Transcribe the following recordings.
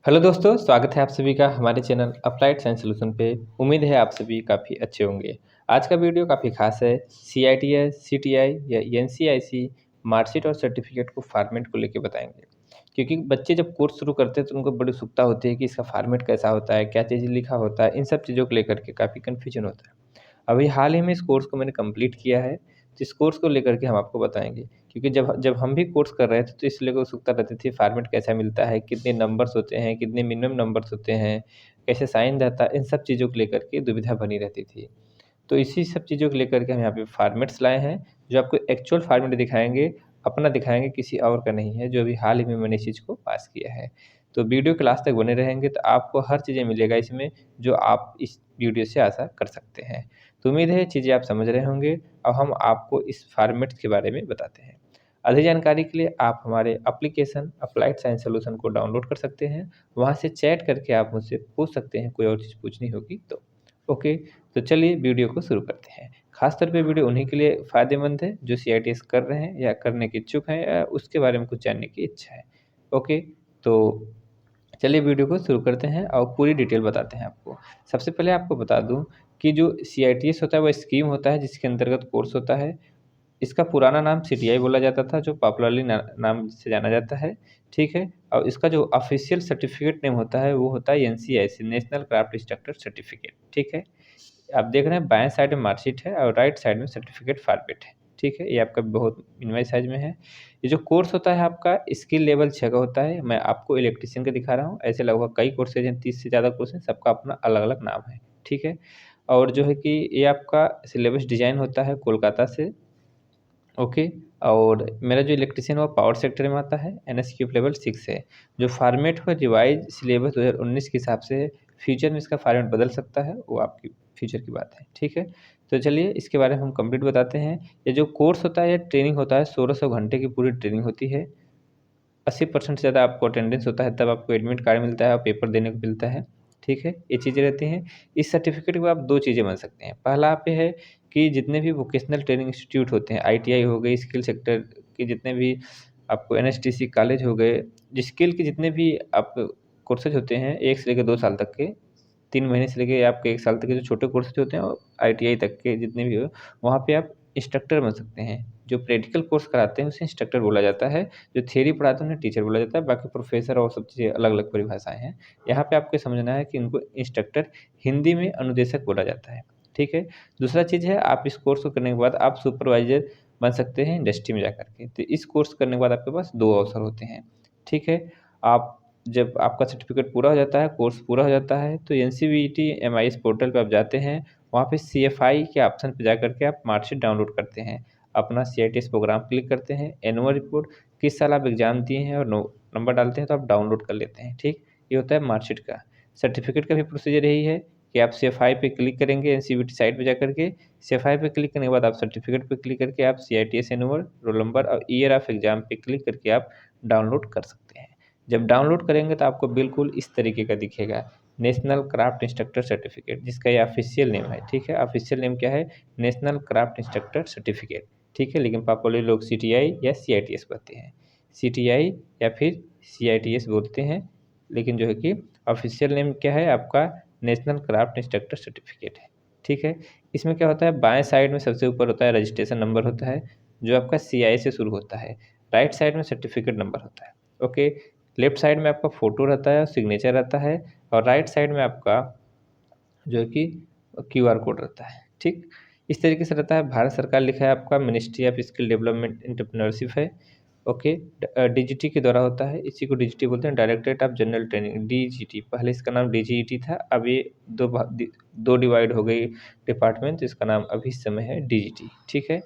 Hello दोस्तों, स्वागत है आप सभी का हमारे चैनल अप्लाइड साइंस सॉल्यूशन पे। उम्मीद है आप सभी काफ़ी अच्छे होंगे। आज का वीडियो काफ़ी खास है। सीआईटीएस, सीटीआई या एनसीआईसी मार्कशीट और सर्टिफिकेट को फॉर्मेट को लेके बताएंगे। क्योंकि बच्चे जब कोर्स शुरू करते हैं तो उनको बड़ी उत्सुकता होती है कि इसका फॉर्मेट कैसा होता है, क्या चीज़ लिखा होता है, इन सब चीज़ों को लेकर के काफ़ी कन्फ्यूजन होता है। अभी हाल ही में इस कोर्स को मैंने कंप्लीट किया है, तो इस कोर्स को लेकर के हम आपको बताएँगे। क्योंकि जब जब हम भी कोर्स कर रहे थे तो इसलिए उत्सुकता रहती थी फॉर्मेट कैसा मिलता है, कितने नंबर्स होते हैं, कितने मिनिमम नंबर्स होते हैं, कैसे साइन रहता है, इन सब चीज़ों को लेकर के दुविधा बनी रहती थी। तो इसी सब चीज़ों को लेकर के हम यहाँ पे फॉर्मेट्स लाए हैं, जो आपको एक्चुअल फॉर्मेट दिखाएँगे, अपना दिखाएँगे, किसी और का नहीं है, जो अभी हाल ही में मैंने इस चीज़ को पास किया है। तो वीडियो के लास्ट तक बने रहेंगे तो आपको हर चीज़ें मिलेगा इसमें, जो आप इस वीडियो से आशा कर सकते हैं। तो उम्मीद है ये चीज़ें आप समझ रहे होंगे। अब हम आपको इस फॉर्मेट्स के बारे में बताते हैं। अधिक जानकारी के लिए आप हमारे एप्लीकेशन अप्लाइड साइंस सॉल्यूशन को डाउनलोड कर सकते हैं। वहाँ से चैट करके आप मुझसे पूछ सकते हैं, कोई और चीज़ पूछनी होगी तो। ओके, तो चलिए वीडियो को शुरू करते हैं। खास तौर पे वीडियो उन्हीं के लिए फ़ायदेमंद है जो सीआईटीएस कर रहे हैं या करने के इच्छुक हैं या उसके बारे में कुछ जानने की इच्छा है। ओके, तो चलिए वीडियो को शुरू करते हैं और पूरी डिटेल बताते हैं आपको। सबसे पहले आपको बता दूँ कि जो सीआईटीएस होता है वो स्कीम होता है जिसके अंतर्गत कोर्स होता है। इसका पुराना नाम सीटीआई बोला जाता था, जो पॉपुलरली नाम से जाना जाता है, ठीक है? और इसका जो ऑफ़िशियल सर्टिफ़िकेट नेम होता है, वो होता है एनसीआईसी, नेशनल क्राफ्ट इंस्ट्रक्टर सर्टिफ़िकेट, ठीक है? आप देख रहे हैं बाएँ साइड में मार्कशीट है और राइट साइड में सर्टिफ़िकेट फॉर्मेट है, ठीक है? ये आपका बहुत मिनिमाइज़ साइज़ में है। ये जो कोर्स होता है आपका स्किल लेवल 6 का होता है। मैं आपको इलेक्ट्रीशियन का दिखा रहा हूँ, ऐसे लगभग कई कोर्सेज़ हैं, 30 से ज़्यादा कोर्स हैं, सबका अपना अलग-अलग नाम है, ठीक है? और जो है कि ये आपका सिलेबस डिज़ाइन होता है कोलकाता से, ओके। और मेरा जो इलेक्ट्रीशियन है वो पावर सेक्टर में आता है, एनएसक्यूब लेवल 6 है। जो फॉर्मेट है रिवाइज़ सिलेबस 2019 के हिसाब से है। फ्यूचर में इसका फॉर्मेट बदल सकता है, वो आपकी फ्यूचर की बात है, ठीक है? तो चलिए इसके बारे में हम कंप्लीट बताते हैं। ये जो कोर्स होता है, ये ट्रेनिंग होता है, 1600 घंटे की पूरी ट्रेनिंग होती है। 80% से ज़्यादा आपको अटेंडेंस होता है, तब आपको एडमिट कार्ड मिलता है और पेपर देने को मिलता है, ठीक है? ये चीज़ें रहती हैं। इस सर्टिफ़िकेट को आप 2 चीज़ें बन सकते हैं। पहला पे है कि जितने भी वोकेशनल ट्रेनिंग इंस्टीट्यूट होते हैं, आईटीआई हो गई, स्किल सेक्टर के जितने भी आपको एनएचटीसी कॉलेज हो गए, स्किल के जितने भी आप कोर्सेज़ होते हैं 1 से लेकर 2 साल तक के, 3 महीने से लेके आपके 1 साल तक के जो छोटे कोर्सेज़ होते हैं और आईटीआई तक के जितने भी हो, वहाँ पे आप इंस्ट्रक्टर बन सकते हैं। जो प्रैक्टिकल कोर्स कराते हैं उसे इंस्ट्रक्टर बोला जाता है। जो थियरी पढ़ाते हैं उन्हें टीचर बोला जाता है, बाकी प्रोफ़ेसर और सब चीज़ें अलग-अलग परिभाषाएँ हैं। यहाँ पे आपको समझना है कि इनको इंस्ट्रक्टर, हिंदी में अनुदेशक बोला जाता है, ठीक है? दूसरा चीज़ है, आप इस कोर्स को करने के बाद आप सुपरवाइज़र बन सकते हैं इंडस्ट्री में जाकर के। तो इस कोर्स करने के बाद आपके पास 2 अवसर होते हैं, ठीक है? आप जब आपका सर्टिफ़िकेट पूरा हो जाता है, कोर्स पूरा हो जाता है, तो एनसीवीईटी एमआईएस पोर्टल पे आप जाते हैं, वहाँ पे सीएफआई के ऑप्शन पे जाकर के आप मार्कशीट डाउनलोड करते हैं। अपना सीआईटीएस प्रोग्राम क्लिक करते हैं, एनुअल रिपोर्ट, किस साल आप एग्ज़ाम दिए हैं और नंबर डालते हैं तो आप डाउनलोड कर लेते हैं, ठीक? ये होता है मार्कशीट का। सर्टिफ़िकेट का भी प्रोसीजर यही है कि आप सीएफआई पे क्लिक करेंगे एनसीवीटी साइट पे जाकर के, सीएफआई पे क्लिक करने के बाद आप सर्टिफ़िकेट पे क्लिक करके आप सीआईटीएस एनुअल, रोल नंबर और ईयर ऑफ एग्ज़ाम पे क्लिक करके आप डाउनलोड कर सकते हैं। जब डाउनलोड करेंगे तो आपको बिल्कुल इस तरीके का दिखेगा, नेशनल क्राफ्ट इंस्ट्रक्टर सर्टिफ़िकेट, जिसका ये ऑफ़िशियल नेम है, ठीक है? ऑफ़िशियल नेम क्या है? National craft instructor certificate. ठीक है, लेकिन पॉपुलरली लोग सीटीआई या सीआईटीएस कहते हैं। सीटीआई या फिर सीआईटीएस बोलते हैं, लेकिन जो है कि ऑफ़िशियल नेम क्या है आपका? नेशनल क्राफ्ट इंस्ट्रक्टर सर्टिफ़िकेट है, ठीक है? इसमें क्या होता है, बाएँ साइड में सबसे ऊपर होता है रजिस्ट्रेशन नंबर होता है, जो आपका सीआई से शुरू होता है। राइट साइड में सर्टिफ़िकेट नंबर होता है, ओके? लेफ्ट साइड में आपका फ़ोटो रहता है, सिग्नेचर रहता है और राइट साइड में आपका जो है कि क्यूआर कोड रहता है, ठीक? इस तरीके से रहता है। भारत सरकार लिखा है आपका, ministry of skill development entrepreneurship है, ओके। डीजीटी के द्वारा होता है, इसी को डीजीटी बोलते हैं, directorate of general training, DGT. पहले इसका नाम डीजीईटी था, अब ये 2 डिवाइड हो गई डिपार्टमेंट, तो इसका नाम अभी इस समय है डीजीटी, ठीक है?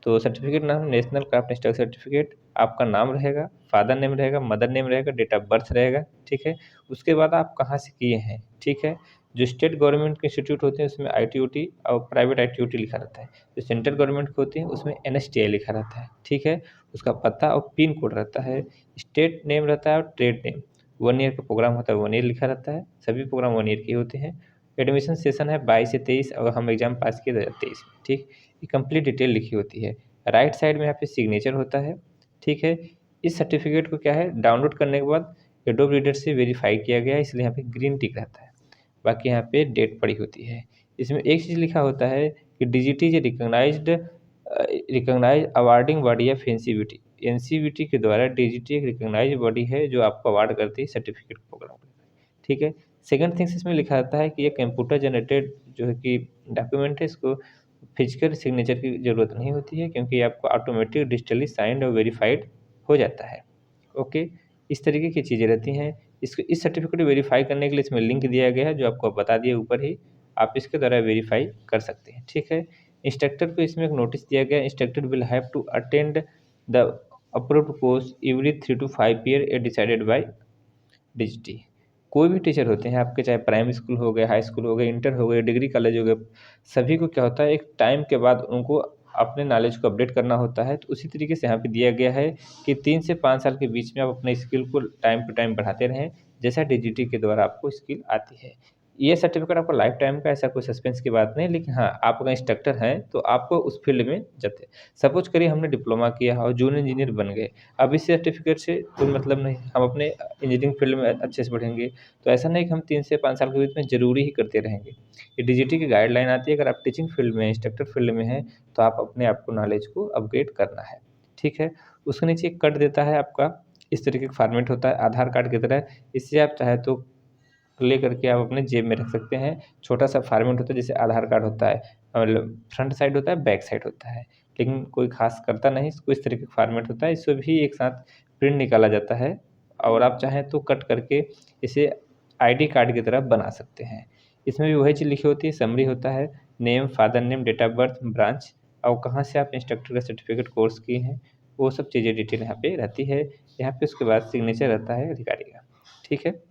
तो सर्टिफ़िकेट नाम नेशनल क्राफ्ट इंस्ट्रक्टर सर्टिफ़िकेट, आपका नाम रहेगा, फादर नेम रहेगा, मदर नेम रहेगा, डेट ऑफ बर्थ रहेगा, ठीक है? उसके बाद आप कहाँ से किए हैं, ठीक है? जो स्टेट गवर्नमेंट के इंस्टीट्यूट होते हैं उसमें आईटीओटी और प्राइवेट आईटीओटी लिखा रहता है। जो सेंट्रल गवर्नमेंट के होते हैं उसमें एनएसटीआई लिखा रहता है, ठीक है? उसका पता और पिन कोड रहता है, स्टेट नेम रहता है और ट्रेड नेम। 1 ईयर का प्रोग्राम होता है, 1 ईयर लिखा रहता है, सभी प्रोग्राम 1 ईयर के ही होते हैं। एडमिशन सेशन है 22 से 23 और हम एग्ज़ाम पास किए 2023 में, ठीक? ये कंप्लीट डिटेल लिखी होती है। राइट साइड में यहाँ पे सिग्नेचर होता है, ठीक है? इस सर्टिफ़िकेट को क्या है, डाउनलोड करने के बाद एडोब रीडर से वेरीफाई किया गया है, इसलिए यहाँ पे ग्रीन टिक रहता है। बाकी यहाँ पे डेट पड़ी होती है। इसमें एक चीज़ लिखा होता है कि DGT is recognised awarding body of NCVT. NCVT के द्वारा डिजिट एक रिकॉग्नाइज्ड बॉडी है जो आपको अवार्ड करती है सर्टिफिकेट प्रोग्राम। ठीक है। सेकंड थिंग्स इसमें लिखा रहता है कि ये कंप्यूटर जनरेटेड जो है कि डॉक्यूमेंट है, इसको फिजिकल सिग्नेचर की ज़रूरत नहीं होती है, क्योंकि आपको ऑटोमेटिक डिजिटली साइंड और वेरीफाइड हो जाता है। ओके, इस तरीके की चीज़ें रहती हैं। इसको इस सर्टिफिकेट को वेरीफाई करने के लिए इसमें लिंक दिया गया है, जो आपको बता दिया ऊपर ही, आप इसके द्वारा वेरीफाई कर सकते हैं। ठीक है। इंस्ट्रक्टर को इसमें एक नोटिस दिया गया, instructor will have to attend the approved course every 3 to 5 year a decided by DGT. कोई भी टीचर होते हैं आपके, चाहे प्राइमरी स्कूल हो गए, हाई स्कूल हो गए, इंटर हो गए, डिग्री कॉलेज हो गए, सभी को क्या होता है एक टाइम के बाद उनको अपने नॉलेज को अपडेट करना होता है। तो उसी तरीके से यहाँ पे दिया गया है कि 3 से 5 साल के बीच में आप अपने स्किल को टाइम टू टाइम बढ़ाते रहें, जैसा डिजिटी के द्वारा आपको स्किल आती है। ये सर्टिफिकेट आपको लाइफ टाइम का, ऐसा कोई सस्पेंस की बात नहीं, लेकिन हाँ, आप अगर इंस्ट्रक्टर हैं तो आपको उस फील्ड में जाते, सपोज करिए हमने डिप्लोमा किया और जूनियर इंजीनियर बन गए, अब इस सर्टिफिकेट से कोई मतलब नहीं, हम अपने इंजीनियरिंग फील्ड में अच्छे से बढ़ेंगे। तो ऐसा नहीं कि हम 3 से 5 साल के बीच में ज़रूरी ही करते रहेंगे। ये डिजिटी की गाइडलाइन आती है, अगर आप टीचिंग फील्ड में, इंस्ट्रक्टर फील्ड में हैं, तो आप अपने आप को नॉलेज को अपग्रेड करना है। ठीक है। उसके नीचे एक कट देता है आपका, इस तरीके का फॉर्मेट होता है आधार कार्ड की तरह। इससे आप चाहे तो ले करके आप अपने जेब में रख सकते हैं। छोटा सा फॉर्मेट होता है, जैसे आधार कार्ड होता है, मतलब फ्रंट साइड होता है, बैक साइड होता है, लेकिन कोई खास करता नहीं, इसको इस तरीके का फॉर्मेट होता है। इससे भी एक साथ प्रिंट निकाला जाता है, और आप चाहें तो कट करके इसे आईडी कार्ड की तरह बना सकते हैं। इसमें भी वही चीज़ लिखी होती है, समरी होता है, name, father name, date of birth, branch, और कहाँ से आप इंस्ट्रक्टर का सर्टिफिकेट कोर्स किए हैं, वो सब चीज़ें डिटेल यहाँ पे रहती है। यहाँ पे उसके बाद सिग्नेचर रहता है अधिकारी का। ठीक है,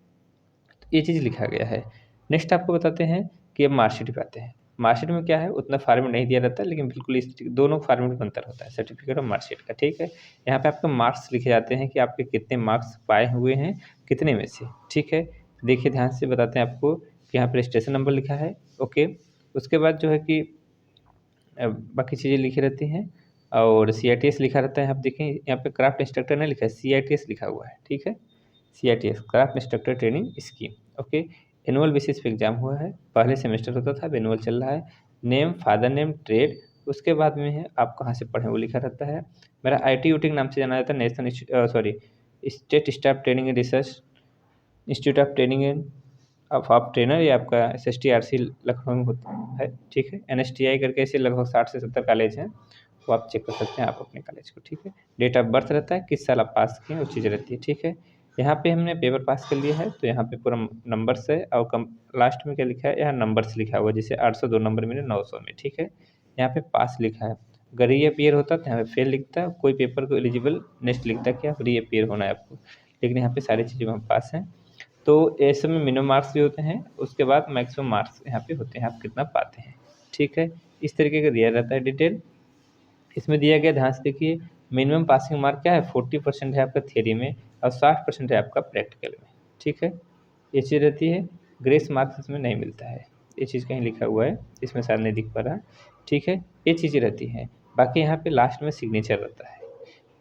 ये चीज़ लिखा गया है। नेक्स्ट आपको बताते हैं कि अब मार्कशीट पे आते हैं। मार्कशीट में क्या है, उतना फॉर्मेट नहीं दिया रहता है, लेकिन बिल्कुल इस दोनों फॉर्मेट में अंतर होता है, सर्टिफिकेट और मार्कशीट का। ठीक है। यहाँ पे आपके मार्क्स लिखे जाते हैं कि आपके कितने मार्क्स पाए हुए हैं, कितने में से। ठीक है। देखिए ध्यान से बताते हैं आपको कि यहाँ पे रजिस्ट्रेशन नंबर लिखा है। ओके। उसके बाद जो है कि बाकी चीज़ें लिखी रहती हैं, और CITS लिखा रहता है। आप देखें यहाँ पे क्राफ्ट इंस्ट्रक्टर नहीं लिखा है, CITS लिखा हुआ है। ठीक है। CITS craft instructor training scheme. Okay. Annual basis पे एग्जाम हुआ है, पहले सेमेस्टर होता था, अब एनुअल चल रहा है। नेम, फादर नेम, ट्रेड, उसके बाद में है आप कहाँ से पढ़े वो लिखा रहता है। मेरा ITUT के नाम से जाना जाता है, national state staff training and research institute of training end of trainer, ये आपका SSTRC लखनऊ में होता है। ठीक है। NSTI करके ऐसे लगभग 60 से 70 कॉलेज हैं, वो आप चेक कर सकते हैं आप अपने कॉलेज को। ठीक है। डेट ऑफ बर्थ रहता है, किस साल आप पास किए हैं, वो चीज़ रहती है। ठीक है। यहाँ पे हमने पेपर पास कर लिया है, तो यहाँ पे पूरा नंबर्स है, और कम लास्ट में क्या लिखा है, यहाँ नंबर्स लिखा हुआ है, जैसे 802 नंबर मिले 900 में। ठीक है। यहाँ पे पास लिखा है, अगर री अपीयर होता तो यहाँ पे फेल लिखता है, कोई पेपर को एलिजिबल नेक्स्ट लिखता है कि आप री अपीयर होना है आपको, लेकिन यहाँ पे सारी चीज़ें में हम पास हैं। तो ऐसे में मिनिमम मार्क्स भी होते हैं, उसके बाद मैक्सिमम मार्क्स यहाँ पे होते हैं, आप कितना पाते हैं। ठीक है। इस तरीके का दिया रहता है डिटेल। इसमें दिया गया, ध्यान से देखिए, मिनिमम पासिंग मार्क क्या है, 40% है आपका थियरी में, और 60% है आपका प्रैक्टिकल में। ठीक है। ये चीज़ रहती है। ग्रेस मार्क्स इसमें नहीं मिलता है, ये चीज़ कहीं लिखा हुआ है, इसमें शायद नहीं दिख पा रहा। ठीक है। ये चीज़ें रहती हैं। बाकी यहाँ पे लास्ट में सिग्नेचर रहता है।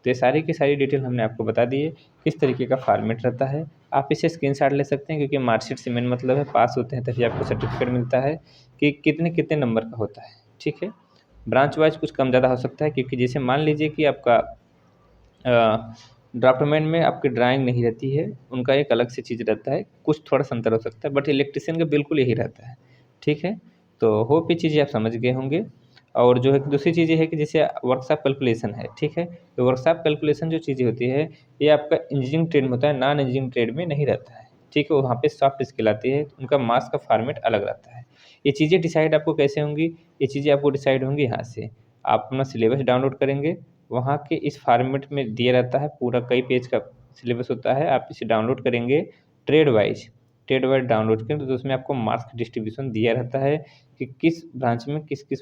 तो ये सारी की सारी डिटेल हमने आपको बता दी है, किस तरीके का फॉर्मेट रहता है। आप इसे स्क्रीनशॉट ले सकते हैं, क्योंकि मार्कशीट से मेन मतलब है पास होते हैं तभी आपको सर्टिफिकेट मिलता है कि कितने कितने नंबर का होता है। ठीक है। ब्रांच वाइज कुछ कम ज़्यादा हो सकता है, क्योंकि जैसे मान लीजिए कि आपका ड्राफ्टमैन में आपकी ड्राइंग नहीं रहती है, उनका एक अलग से चीज़ रहता है, कुछ थोड़ा सा अंतर हो सकता है, बट इलेक्ट्रिशियन का बिल्कुल यही रहता है। ठीक है। तो होप ये चीज़ें आप समझ गए होंगे। और जो है दूसरी चीज़ ये है कि जैसे वर्कशॉप कैलकुलेशन है। ठीक है। तो वर्कशॉप कैलकुलेशन जो चीज़ें होती है, ये आपका इंजीनियरिंग ट्रेड में होता है, नॉन इंजीनियरिंग ट्रेड में नहीं रहता है। ठीक है। वहाँ पे सॉफ्ट स्किल आती है, उनका मार्क्स का फॉर्मेट अलग रहता है। ये चीज़ें डिसाइड आपको कैसे होंगी, ये चीज़ें आपको डिसाइड होंगी यहाँ से, आप अपना सिलेबस डाउनलोड करेंगे, वहाँ के इस फॉर्मेट में दिया रहता है, पूरा कई पेज का सिलेबस होता है, आप इसे डाउनलोड करेंगे ट्रेड वाइज डाउनलोड करें, तो उसमें आपको मार्क्स डिस्ट्रीब्यूशन दिया रहता है कि किस ब्रांच में किस किस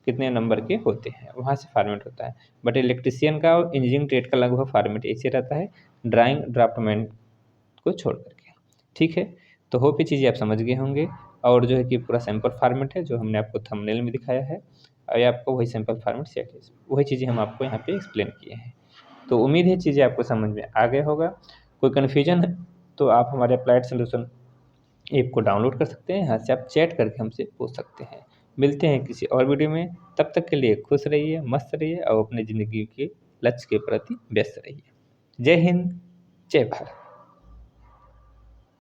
कितने नंबर के होते हैं, वहाँ से फॉर्मेट होता है। बट इलेक्ट्रिशियन का और इंजीनियरिंग ट्रेड का लगभग फॉर्मेट ऐसे रहता है, ड्राइंग ड्राफ्टमैन को छोड़ करके। ठीक है। तो होप ये चीज़ें आप समझ गए होंगे, और जो है कि पूरा सैम्पल फॉर्मेट है जो हमने आपको थंबनेल में दिखाया है, और ये आपको वही सैम्पल फॉर्मेट सेट है, वही चीज़ें हम आपको यहाँ पे एक्सप्लेन किए हैं। तो उम्मीद है चीज़ें आपको समझ में आ गया होगा। कोई कन्फ्यूजन तो आप हमारे अप्लाइड सोल्यूशन ऐप को डाउनलोड कर सकते हैं। यहाँ से आप चैट करके हमसे पूछ सकते हैं। मिलते हैं किसी और वीडियो में, तब तक के लिए खुश रहिए, मस्त रहिए और अपनी ज़िंदगी के लक्ष्य के प्रति व्यस्त रहिए। जय हिंद, जय भारत।